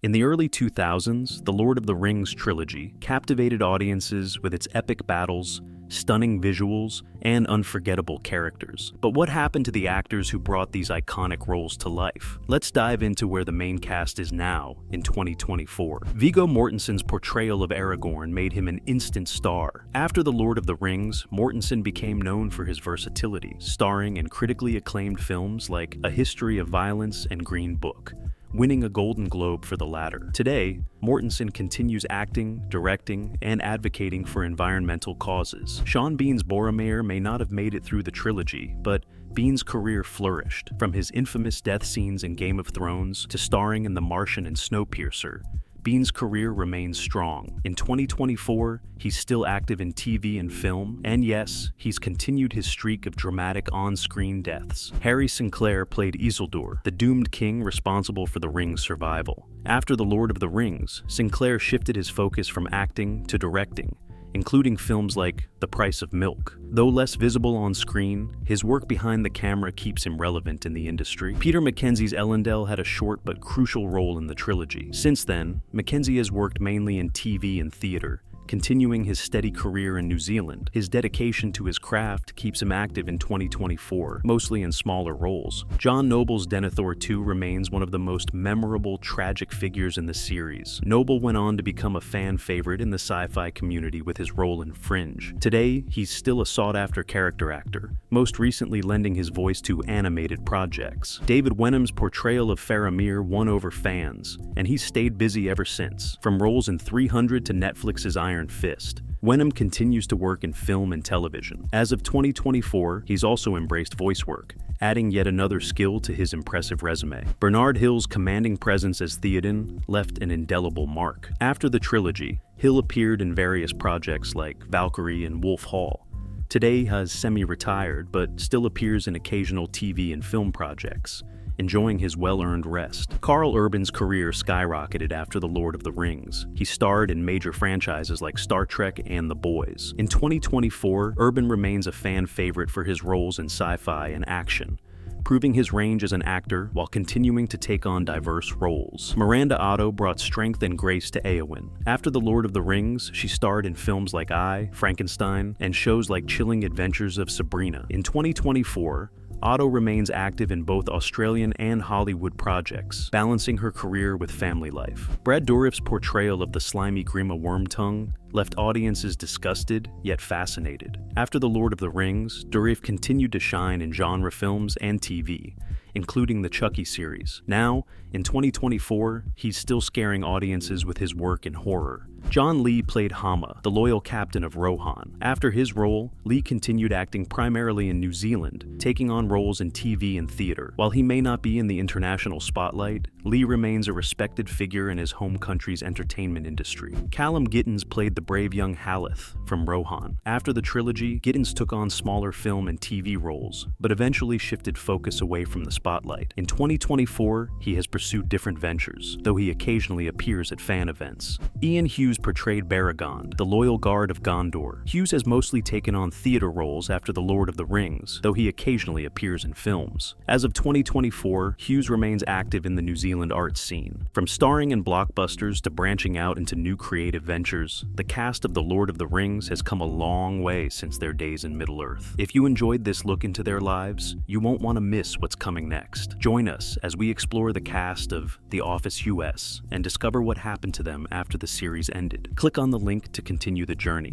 In the early 2000s, the Lord of the Rings trilogy captivated audiences with its epic battles, stunning visuals, and unforgettable characters. But what happened to the actors who brought these iconic roles to life? Let's dive into where the main cast is now in 2024. Viggo Mortensen's portrayal of Aragorn made him an instant star. After The Lord of the Rings, Mortensen became known for his versatility, starring in critically acclaimed films like A History of Violence and Green Book, winning a Golden Globe for the latter. Today, Mortensen continues acting, directing, and advocating for environmental causes. Sean Bean's Boromir may not have made it through the trilogy, but Bean's career flourished. From his infamous death scenes in Game of Thrones to starring in The Martian and Snowpiercer, Bean's career remains strong. In 2024, he's still active in TV and film, and yes, he's continued his streak of dramatic on-screen deaths. Harry Sinclair played Isildur, the doomed king responsible for the ring's survival. After The Lord of the Rings, Sinclair shifted his focus from acting to directing, including films like The Price of Milk. Though less visible on screen, his work behind the camera keeps him relevant in the industry. Peter Mackenzie's Elendil had a short but crucial role in the trilogy. Since then, Mackenzie has worked mainly in TV and theater, continuing his steady career in New Zealand. His dedication to his craft keeps him active in 2024, mostly in smaller roles. John Noble's Denethor 2 remains one of the most memorable, tragic figures in the series. Noble went on to become a fan favorite in the sci-fi community with his role in Fringe. Today, he's still a sought-after character actor, most recently lending his voice to animated projects. David Wenham's portrayal of Faramir won over fans, and he's stayed busy ever since. From roles in 300 to Netflix's Iron Fist, Wenham continues to work in film and television. As of 2024, he's also embraced voice work, adding yet another skill to his impressive resume. Bernard Hill's commanding presence as Theoden left an indelible mark. After the trilogy, Hill appeared in various projects like Valkyrie and Wolf Hall. Today, he has semi-retired, but still appears in occasional TV and film projects, enjoying his well-earned rest. Karl Urban's career skyrocketed after The Lord of the Rings. He starred in major franchises like Star Trek and The Boys. In 2024, Urban remains a fan favorite for his roles in sci-fi and action, proving his range as an actor while continuing to take on diverse roles. Miranda Otto brought strength and grace to Eowyn. After The Lord of the Rings, she starred in films like I, Frankenstein, and shows like Chilling Adventures of Sabrina. In 2024, Otto remains active in both Australian and Hollywood projects, balancing her career with family life. Brad Dourif's portrayal of the slimy Grima Wormtongue left audiences disgusted yet fascinated. After The Lord of the Rings, Dourif continued to shine in genre films and TV, including the Chucky series. Now, in 2024, he's still scaring audiences with his work in horror. John Lee played Hama, the loyal captain of Rohan. After his role, Lee continued acting primarily in New Zealand, taking on roles in TV and theater. While he may not be in the international spotlight, Lee remains a respected figure in his home country's entertainment industry. Callum Gittins played the brave young Haleth from Rohan. After the trilogy, Gittins took on smaller film and TV roles, but eventually shifted focus away from the spotlight. In 2024, he has pursued different ventures, though he occasionally appears at fan events. Ian Hughes portrayed Baragond, the loyal guard of Gondor. Hughes has mostly taken on theater roles after The Lord of the Rings, though he occasionally appears in films. As of 2024, Hughes remains active in the New Zealand art scene. From starring in blockbusters to branching out into new creative ventures, the cast of The Lord of the Rings has come a long way since their days in Middle-earth. If you enjoyed this look into their lives, you won't want to miss what's coming next. Join us as we explore the cast of The Office US and discover what happened to them after the series ended. Click on the link to continue the journey.